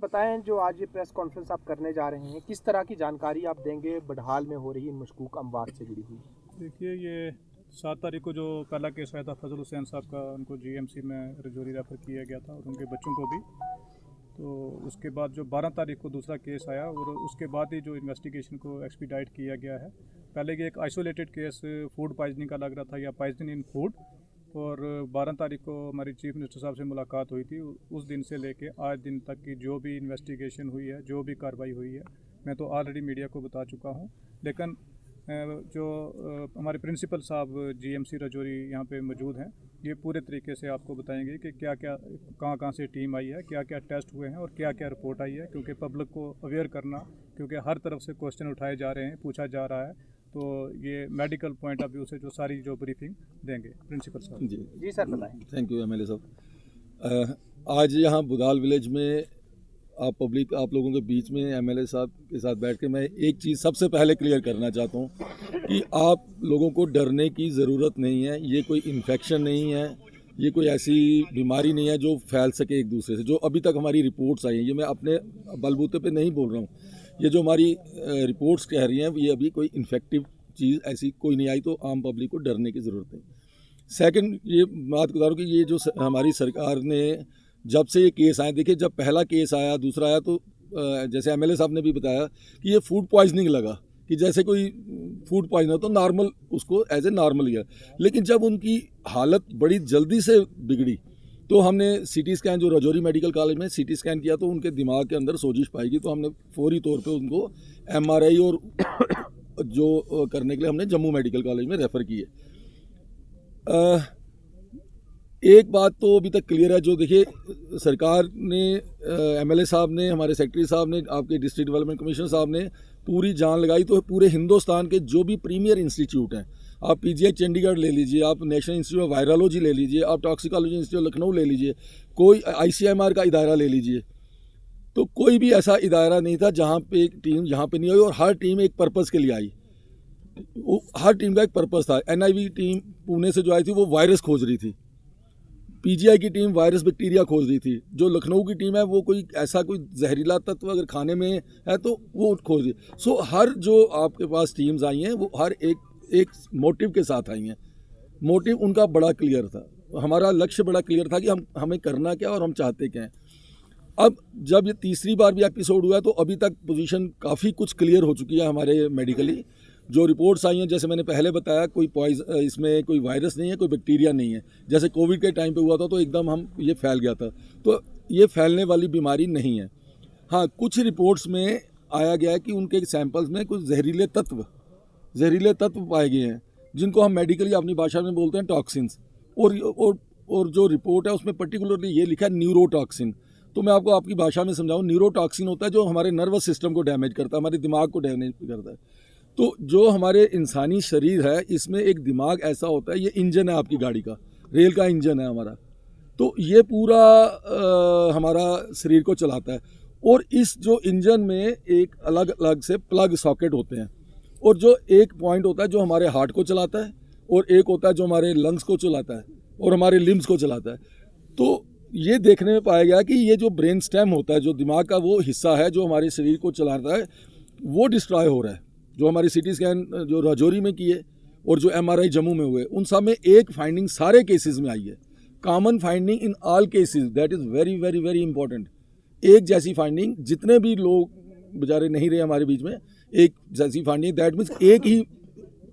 बताएं, जो आज ये प्रेस कॉन्फ्रेंस आप करने जा रहे हैं, किस तरह की जानकारी आप देंगे बडहाल में हो रही इन मशकूक अमवात से जुड़ी हुई? देखिए, ये 7 तारीख को जो पहला केस आया था फजल हुसैन साहब का, उनको जीएमसी में रजौरी रेफ़र किया गया था और उनके बच्चों को भी। तो उसके बाद जो 12 तारीख को दूसरा केस आया और उसके बाद ही जो इन्वेस्टिगेशन को एक्सपीडाइट किया गया है। पहले ये एक आइसोलेटेड केस फूड पॉइजनिंग का लग रहा था या पॉइजनिंग इन फूड, और 12 तारीख को हमारी चीफ मिनिस्टर साहब से मुलाकात हुई थी। उस दिन से लेके आज दिन तक की जो भी इन्वेस्टिगेशन हुई है, जो भी कार्रवाई हुई है, मैं तो ऑलरेडी मीडिया को बता चुका हूँ। लेकिन जो हमारे प्रिंसिपल साहब जीएमसी रजौरी यहाँ पे मौजूद हैं, ये पूरे तरीके से आपको बताएंगे कि क्या क्या कहाँ से टीम आई है, क्या क्या टेस्ट हुए हैं और क्या क्या रिपोर्ट आई है। क्योंकि पब्लिक को अवेयर करना, क्योंकि हर तरफ से क्वेश्चन उठाए जा रहे हैं, पूछा जा रहा है, तो ये मेडिकल पॉइंट ऑफ व्यू से जो सारी जो ब्रीफिंग देंगे प्रिंसिपल साहब। जी सर, बताएं। थैंक यू एमएलए साहब। आज यहाँ बुधाल विलेज में आप लोगों के बीच में एमएलए साहब के साथ बैठ के मैं एक चीज़ सबसे पहले क्लियर करना चाहता हूँ कि आप लोगों को डरने की ज़रूरत नहीं है। ये कोई इन्फेक्शन नहीं है, ये कोई ऐसी बीमारी नहीं है जो फैल सके एक दूसरे से। जो अभी तक हमारी रिपोर्ट्स आई हैं, ये मैं अपने बलबूते पे नहीं बोल रहा हूँ, ये जो हमारी रिपोर्ट्स कह रही हैं, ये अभी कोई इन्फेक्टिव चीज़ ऐसी कोई नहीं आई, तो आम पब्लिक को डरने की ज़रूरत नहीं। सेकंड, ये बात बता रहा हूँ कि ये जो हमारी सरकार ने जब से ये केस आए, देखिए जब पहला केस आया, दूसरा आया, तो जैसे एमएलए साहब ने भी बताया कि ये फूड पॉइजनिंग लगा कि जैसे कोई फूड पॉइजन हो तो नॉर्मल उसको एज ए नॉर्मल लिया। लेकिन जब उनकी हालत बड़ी जल्दी से बिगड़ी तो हमने सीटी स्कैन, जो रजौरी मेडिकल कॉलेज में सीटी स्कैन किया, तो उनके दिमाग के अंदर सोजिश पाई गई। तो हमने फौरी तौर पे उनको एमआरआई और जो करने के लिए हमने जम्मू मेडिकल कॉलेज में रेफ़र किए। एक बात तो अभी तक क्लियर है, जो देखिए सरकार ने, एमएलए साहब ने, हमारे सेक्रेटरी साहब ने, आपके डिस्ट्रिक्ट डेवलपमेंट कमिश्नर साहब ने पूरी जान लगाई। तो पूरे हिंदुस्तान के जो भी प्रीमियर इंस्टीट्यूट हैं, आप पीजीआई चंडीगढ़ ले लीजिए, आप नेशनल इंस्टीट्यूट ऑफ वायरोलॉजी ले लीजिए, आप टॉक्सिकोलॉजी इंस्टीट्यूट लखनऊ ले लीजिए, कोई आईसीएमआर का इदारा ले लीजिए, तो कोई भी ऐसा इदारा नहीं था जहाँ पे एक टीम यहाँ पे नहीं आई। और हर टीम एक पर्पज़ के लिए आई, हर टीम का एक पर्पज़ था। एनआईवी टीम पुणे से जो आई थी वो वायरस खोज रही थी, पीजीआई की टीम वायरस बैक्टीरिया खोज रही थी, जो लखनऊ की टीम है वो कोई ऐसा कोई जहरीला तत्व अगर खाने में है तो वो खोज रही है। सो हर जो आपके पास टीम्स आई हैं वो हर एक मोटिव के साथ आई हैं। मोटिव उनका बड़ा क्लियर था, हमारा लक्ष्य बड़ा क्लियर था कि हमें करना क्या और हम चाहते क्या हैं। अब जब ये तीसरी बार भी एपिसोड हुआ तो अभी तक पोजीशन काफ़ी कुछ क्लियर हो चुकी है हमारे मेडिकली। जो रिपोर्ट्स आई हैं, जैसे मैंने पहले बताया, कोई इसमें कोई वायरस नहीं है, कोई बैक्टीरिया नहीं है। जैसे कोविड के टाइम पे हुआ था तो एकदम ये फैल गया था, तो ये फैलने वाली बीमारी नहीं है। हाँ, कुछ रिपोर्ट्स में आया गया है कि उनके सैंपल्स में कुछ जहरीले तत्व पाए गए हैं, जिनको हम मेडिकली अपनी भाषा में बोलते हैं टॉक्सिन्स। और जो रिपोर्ट है उसमें पर्टिकुलरली ये लिखा है न्यूरोटॉक्सिन। तो मैं आपको आपकी भाषा में समझाऊँ, न्यूरोटॉक्सिन होता है जो हमारे नर्वस सिस्टम को डैमेज करता है, हमारे दिमाग को डैमेज करता है। तो जो हमारे इंसानी शरीर है, इसमें एक दिमाग ऐसा होता है, ये इंजन है आपकी गाड़ी का, रेल का इंजन है हमारा, तो ये पूरा हमारा शरीर को चलाता है। और इस जो इंजन में एक अलग अलग से प्लग सॉकेट होते हैं, और जो एक पॉइंट होता है जो हमारे हार्ट को चलाता है, और एक होता है जो हमारे लंग्स को चलाता है और हमारे लिम्स को चलाता है। तो ये देखने में पाया गया कि ये जो ब्रेन स्टेम होता है, जो दिमाग का वो हिस्सा है जो हमारे शरीर को चलाता है, वो डिस्ट्रॉय हो रहा है। जो हमारी सीटी स्कैन जो रजौरी में किए और जो एमआरआई जम्मू में हुए, उन सब में एक फाइंडिंग सारे केसेस में आई है, common finding in all cases, that is very very very important. एक जैसी फाइंडिंग, जितने भी लोग बेचारे नहीं रहे हमारे बीच में, एक जैसी फाइंडिंग, दैट मीन्स एक ही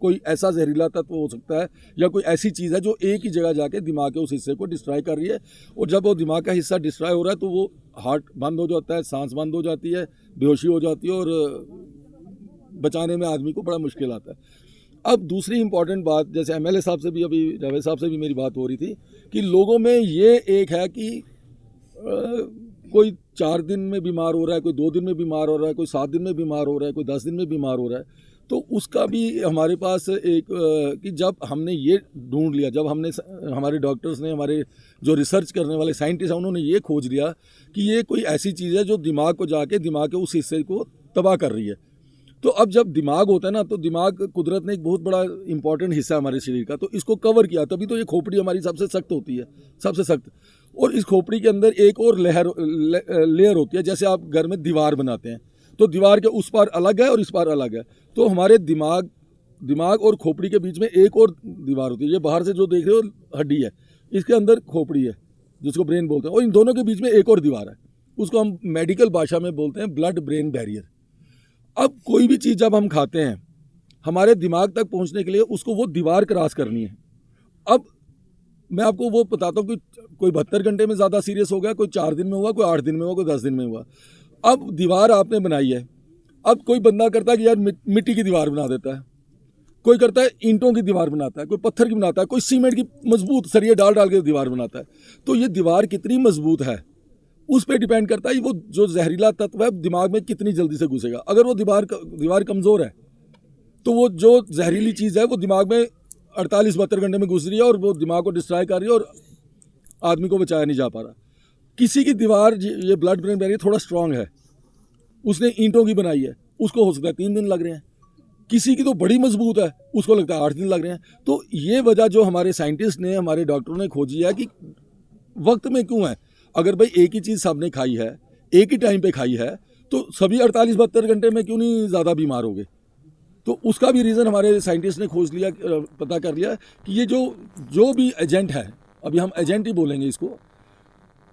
कोई ऐसा जहरीला तत्व हो सकता है या कोई ऐसी चीज़ है जो एक ही जगह जाके दिमाग के उस हिस्से को डिस्ट्रॉय कर रही है। और जब वो दिमाग का हिस्सा डिस्ट्रॉय हो रहा है तो वो हार्ट बंद हो जाता है, सांस बंद हो जाती है, बेहोशी हो जाती है, और बचाने में आदमी को बड़ा मुश्किल आता है। अब दूसरी इंपॉर्टेंट बात, जैसे एमएलए साहब से भी, अभी जावेद साहब से भी मेरी बात हो रही थी, कि लोगों में ये एक है कि कोई 4 दिन में बीमार हो रहा है, कोई 2 दिन में बीमार हो रहा है, कोई 7 दिन में बीमार हो रहा है, कोई 10 दिन में बीमार हो रहा है। तो उसका भी हमारे पास एक कि जब हमने ये ढूंढ लिया, जब हमने, हमारे डॉक्टर्स ने, हमारे जो रिसर्च करने वाले साइंटिस्ट हैं, उन्होंने ये खोज लिया कि ये कोई ऐसी चीज़ है जो दिमाग को जाके दिमाग के उस हिस्से को तबाह कर रही है। तो अब जब दिमाग होता है ना, तो दिमाग कुदरत ने एक बहुत बड़ा इंपॉर्टेंट हिस्सा है हमारे शरीर का, तो इसको कवर किया, तभी तो ये खोपड़ी हमारी सबसे सख्त होती है, सबसे सख्त। और इस खोपड़ी के अंदर एक और लेयर होती है। जैसे आप घर में दीवार बनाते हैं तो दीवार के उस पार अलग है और इस पार अलग है, तो हमारे दिमाग और खोपड़ी के बीच में एक और दीवार होती है। ये बाहर से जो देख रहे हो हड्डी है, इसके अंदर खोपड़ी है जिसको ब्रेन बोलते हैं, और इन दोनों के बीच में एक और दीवार है, उसको हम मेडिकल भाषा में बोलते हैं ब्लड ब्रेन बैरियर। अब कोई भी चीज़ जब हम खाते हैं हमारे दिमाग तक पहुंचने के लिए उसको वो दीवार क्रॉस करनी है। अब मैं आपको वो बताता हूँ कि कोई 72 घंटे में ज़्यादा सीरियस हो गया, कोई 4 दिन में हुआ, कोई 8 दिन में हुआ, कोई 10 दिन में हुआ। अब दीवार आपने बनाई है, अब कोई बंदा करता है कि यार मिट्टी की दीवार बना देता है, कोई करता है ईंटों की दीवार बनाता है, कोई पत्थर की बनाता है, कोई सीमेंट की मजबूत सरिये डाल के दीवार बनाता है। तो ये दीवार कितनी मजबूत है उस पर डिपेंड करता है वो जो जहरीला तत्व है दिमाग में कितनी जल्दी से घुसेगा। अगर वो दीवार कमज़ोर है तो वो जो जहरीली चीज़ है वो दिमाग में 48-72 घंटे में घुस रही है और वो दिमाग को डिस्ट्रॉय कर रही है और आदमी को बचाया नहीं जा पा रहा। किसी की दीवार, ये ब्लड ब्रेन बैरियर थोड़ा स्ट्रांग है, उसने ईंटों की बनाई है, उसको हो सकता है 3 दिन लग रहे हैं। किसी की तो बड़ी मजबूत है, उसको लगता है 8 दिन लग रहे हैं। तो ये वजह जो हमारे साइंटिस्ट ने, हमारे डॉक्टरों ने खोजी है कि वक्त में क्यों है। अगर भाई एक ही चीज़ सबने खाई है, एक ही टाइम पे खाई है, तो सभी 48-72 घंटे में क्यों नहीं ज़्यादा बीमार हो गए। तो उसका भी रीज़न हमारे साइंटिस्ट ने खोज लिया, पता कर लिया कि ये जो भी एजेंट है, अभी हम एजेंट ही बोलेंगे इसको,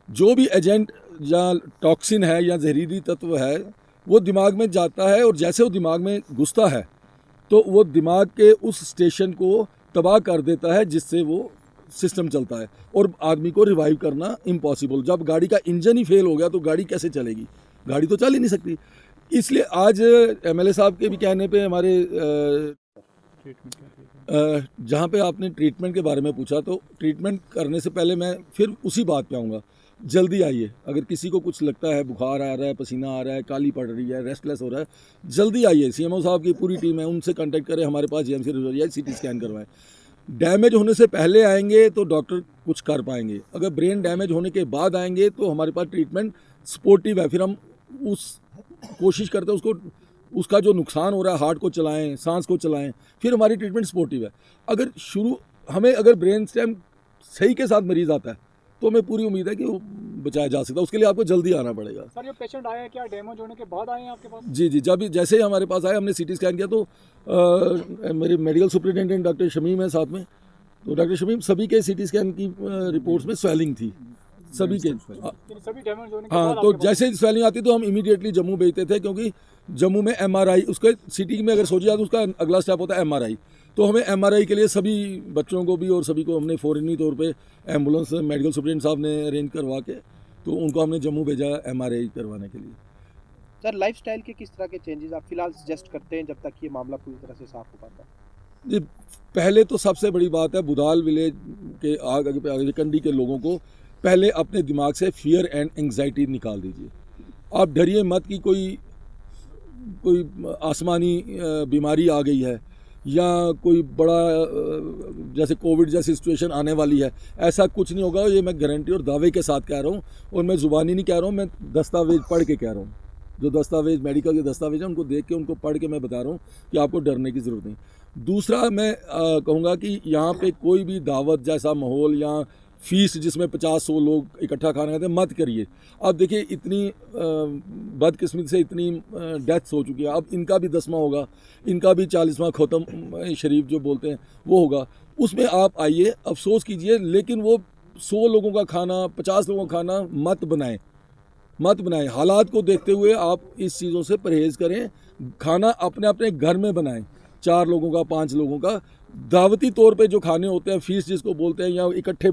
जो भी एजेंट या टॉक्सिन है या जहरीली तत्व है वो दिमाग में जाता है और जैसे वो दिमाग में घुसता है तो वो दिमाग के उस स्टेशन को तबाह कर देता है जिससे वो सिस्टम चलता है और आदमी को रिवाइव करना इम्पॉसिबल। जब गाड़ी का इंजन ही फेल हो गया तो गाड़ी कैसे चलेगी, गाड़ी तो चल ही नहीं सकती। इसलिए आज एमएलए साहब के भी कहने पे हमारे जहाँ पे आपने ट्रीटमेंट के बारे में पूछा, तो ट्रीटमेंट करने से पहले मैं फिर उसी बात पे आऊँगा। जल्दी आइए, अगर किसी को कुछ लगता है, बुखार आ रहा है, पसीना आ रहा है, काली पड़ रही है, रेस्टलेस हो रहा है, जल्दी आइए। सीएमओ साहब की पूरी टीम है, उनसे कांटेक्ट करें, हमारे पास जीएमसी रिजोरिया सीटी स्कैन करवाएं। डैमेज होने से पहले आएंगे तो डॉक्टर कुछ कर पाएंगे, अगर ब्रेन डैमेज होने के बाद आएंगे तो हमारे पास ट्रीटमेंट सपोर्टिव है। फिर हम कोशिश करते हैं उसका जो नुकसान हो रहा है, हार्ट को चलाएं, सांस को चलाएं, फिर हमारी ट्रीटमेंट सपोर्टिव है। अगर ब्रेन स्टेम सही के साथ मरीज आता है तो हमें पूरी उम्मीद है कि वो बचाया जा सकता है। उसके लिए आपको जल्दी आना पड़ेगा। सर, ये पेशेंट आया क्या डैमेज होने के बाद आए हैं आपके पास? जी, जैसे ही हमारे पास आए हमने सीटी स्कैन किया तो मेरे मेडिकल सुपरिटेंडेंट डॉक्टर शमीम है साथ में, तो डॉक्टर शमीम सभी के सीटी स्कैन की रिपोर्ट्स में स्वेलिंग थी, सभी डैमेज होने के हाँ। बाद तो जैसे ही स्वेलिंग आती तो हम इमीडिएटली जम्मू भेजते थे, क्योंकि जम्मू में एमआरआई, उसके सिटी में अगर सोची जाए तो उसका अगला स्टेप होता है एमआरआई। तो हमें एमआरआई के लिए सभी बच्चों को भी और सभी को हमने फौरनी तौर पे एम्बुलेंस मेडिकल सुपरिटेंडेंट साहब ने अरेंज करवा के तो उनको हमने जम्मू भेजा एमआरआई करवाने के लिए। सर, लाइफस्टाइल के किस तरह के चेंजेस आप फिलहाल सजेस्ट करते हैं जब तक ये मामला पूरी तरह से साफ हो पाता है? जी, पहले तो सबसे बड़ी बात है बुधाल विलेज के आगे कंडी के लोगों को पहले अपने दिमाग से फियर एंड एंग्जाइटी निकाल दीजिए। आप डरिए मत कि कोई आसमानी बीमारी आ गई है या कोई बड़ा जैसे कोविड जैसी सिचुएशन आने वाली है, ऐसा कुछ नहीं होगा। ये मैं गारंटी और दावे के साथ कह रहा हूँ, और मैं ज़ुबानी नहीं कह रहा हूँ, मैं दस्तावेज पढ़ के कह रहा हूँ। जो दस्तावेज मेडिकल के दस्तावेज हैं उनको देख के, उनको पढ़ के मैं बता रहा हूँ कि आपको डरने की ज़रूरत नहीं। दूसरा मैं कहूँगा कि यहाँ पे कोई भी दावत जैसा माहौल या फीस जिसमें 50-100 लोग इकट्ठा खाना खाते हैं मत करिए। अब देखिए इतनी बदकिस्मती से इतनी डेथ्स हो चुकी है, अब इनका भी 10वां होगा, इनका भी 40वां ख़त्म शरीफ जो बोलते हैं वो होगा, उसमें आप आइए, अफसोस कीजिए, लेकिन वो 100 लोगों का खाना, 50 लोगों का खाना मत बनाएं। हालात को देखते हुए आप इस चीज़ों से परहेज़ करें। खाना अपने अपने घर में बनाएं, 4 लोगों का, 5 लोगों का। दावती तौर पे जो खाने होते हैं, फीस जिसको बोलते हैं, या इकट्ठे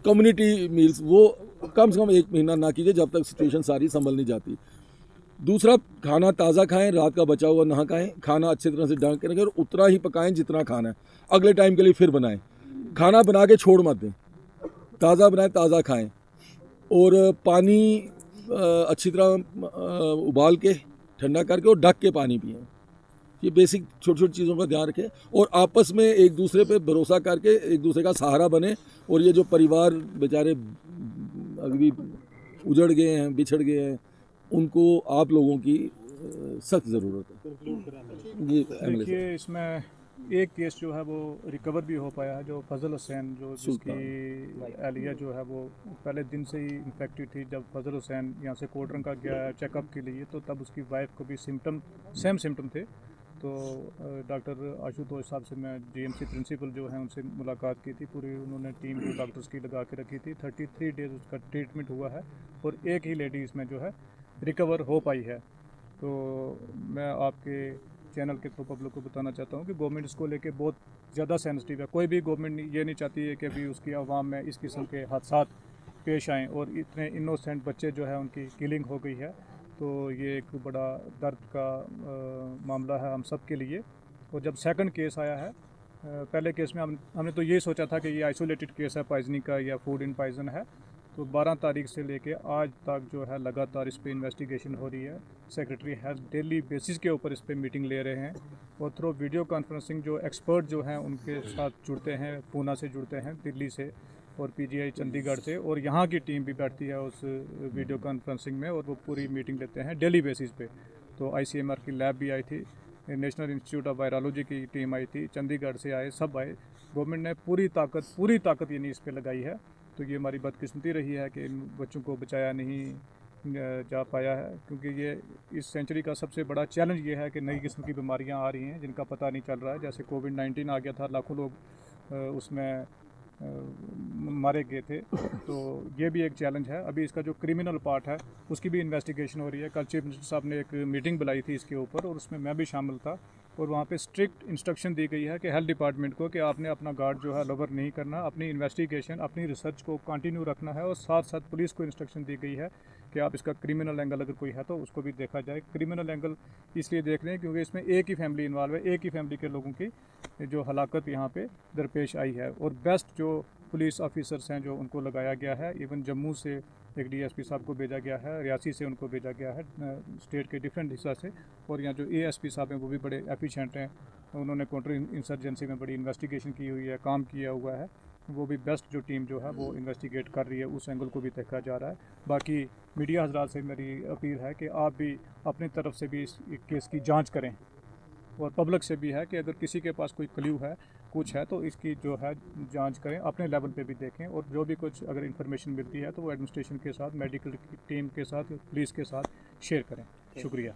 कम्युनिटी मील्स, वो कम से कम 1 महीना ना कीजिए जब तक सिचुएशन सारी संभल नहीं जाती। दूसरा, खाना ताज़ा खाएं, रात का बचा हुआ ना खाएं, खाना अच्छी तरह से ढंग के रखें और उतना ही पकाएं जितना खाना है, अगले टाइम के लिए फिर बनाएं। खाना बना के छोड़ मत दें, ताज़ा बनाएं, ताज़ा खाएं, और पानी अच्छी तरह उबाल के ठंडा करके और ढक के पानी पिएं। ये बेसिक छोटी छोटी चीज़ों का ध्यान रखें और आपस में एक दूसरे पे भरोसा करके एक दूसरे का सहारा बने। और ये जो परिवार बेचारे अभी उजड़ गए हैं, बिछड़ गए हैं, उनको आप लोगों की सख्त ज़रूरत है। देखिए, इसमें एक केस जो है वो रिकवर भी हो पाया है, जो फजल हुसैन जो जिसकी एलिया जो है वो पहले दिन से ही इन्फेक्टेड थी। जब फजल हुसैन यहाँ से कोटरंगा गया चेकअप के लिए तो तब उसकी वाइफ को भी सेम सिम्टम थे। तो डॉक्टर आशुतोष साहब से मैं जीएमसी प्रिंसिपल जो है उनसे मुलाकात की थी। पूरी उन्होंने टीम जो डॉक्टर्स की लगा के रखी थी। 33 डेज उसका ट्रीटमेंट हुआ है और एक ही लेडी इसमें जो है रिकवर हो पाई है। तो मैं आपके चैनल के थ्रू पब्लिक को बताना चाहता हूँ कि गवर्नमेंट इसको लेके बहुत ज़्यादा सेंसिटिव है। कोई भी गवर्नमेंट ये नहीं चाहती है कि अभी उसकी आवाम में इस किस्म के हादसात पेश आएँ और इतने इनोसेंट बच्चे जो है उनकी किलिंग हो गई है। तो ये एक बड़ा दर्द का मामला है हम सब के लिए। और जब सेकंड केस आया है, पहले केस में हमने तो ये सोचा था कि ये आइसोलेटेड केस है पॉइजनिंग का या फूड इन पॉइजन है। तो 12 तारीख से लेके आज तक जो है लगातार इस पर इन्वेस्टिगेशन हो रही है। सेक्रेटरी हेल्थ डेली बेसिस के ऊपर इस पर मीटिंग ले रहे हैं और थ्रू वीडियो कॉन्फ्रेंसिंग जो एक्सपर्ट जो हैं उनके साथ जुड़ते हैं, पूना से जुड़ते हैं, दिल्ली से और पीजीआई चंडीगढ़ से, और यहाँ की टीम भी बैठती है उस वीडियो कॉन्फ्रेंसिंग में और वो पूरी मीटिंग लेते हैं डेली बेसिस पे। तो आईसीएमआर की लैब भी आई थी, नेशनल इंस्टीट्यूट ऑफ वायरोलॉजी की टीम आई थी, चंडीगढ़ से आए, सब आए। गवर्नमेंट ने पूरी ताकत यानी इस पर लगाई है। तो ये हमारी बदकिस्मती रही है कि इन बच्चों को बचाया नहीं जा पाया है, क्योंकि ये इस सेंचुरी का सबसे बड़ा चैलेंज ये है कि नई किस्म की बीमारियां आ रही हैं जिनका पता नहीं चल रहा है। जैसे कोविड-19 आ गया था, लाखों लोग उसमें मारे गए थे। तो ये भी एक चैलेंज है। अभी इसका जो क्रिमिनल पार्ट है उसकी भी इन्वेस्टिगेशन हो रही है। कल चीफ मिनिस्टर साहब ने एक मीटिंग बुलाई थी इसके ऊपर और उसमें मैं भी शामिल था और वहाँ पे स्ट्रिक्ट इंस्ट्रक्शन दी गई है कि हेल्थ डिपार्टमेंट को कि आपने अपना गार्ड जो है लोअर नहीं करना, अपनी इन्वेस्टिगेशन अपनी रिसर्च को कंटिन्यू रखना है। और साथ साथ पुलिस को इंस्ट्रक्शन दी गई है कि आप इसका क्रिमिनल एंगल अगर कोई है तो उसको भी देखा जाए। क्रिमिनल एंगल इसलिए देख रहे हैं क्योंकि इसमें एक ही फैमिली इन्वॉल्व है, एक ही फैमिली के लोगों की जो हलाकत यहाँ पे दरपेश आई है। और बेस्ट जो पुलिस ऑफिसर्स हैं जो उनको लगाया गया है, इवन जम्मू से एक डीएसपी साहब को भेजा गया है, रियासी से उनको भेजा गया है, स्टेट के डिफरेंट हिस्सा से। और यहाँ जो एएसपी साहब हैं वो भी बड़े एफिशिएंट हैं, उन्होंने काउंटर इंसर्जेंसी में बड़ी इन्वेस्टिगेशन की हुई है, काम किया हुआ है। वो भी बेस्ट जो टीम जो है वो इन्वेस्टिगेट कर रही है, उस एंगल को भी देखा जा रहा है। बाकी मीडिया हजरात से मेरी अपील है कि आप भी अपनी तरफ से भी इस केस की जाँच करें और पब्लिक से भी है कि अगर किसी के पास कोई क्ल्यू है, कुछ है, तो इसकी जो है जांच करें, अपने लेवल पे भी देखें। और जो भी कुछ अगर इन्फॉर्मेशन मिलती है तो वो एडमिनिस्ट्रेशन के साथ, मेडिकल टीम के साथ, पुलिस के साथ शेयर करें। शुक्रिया।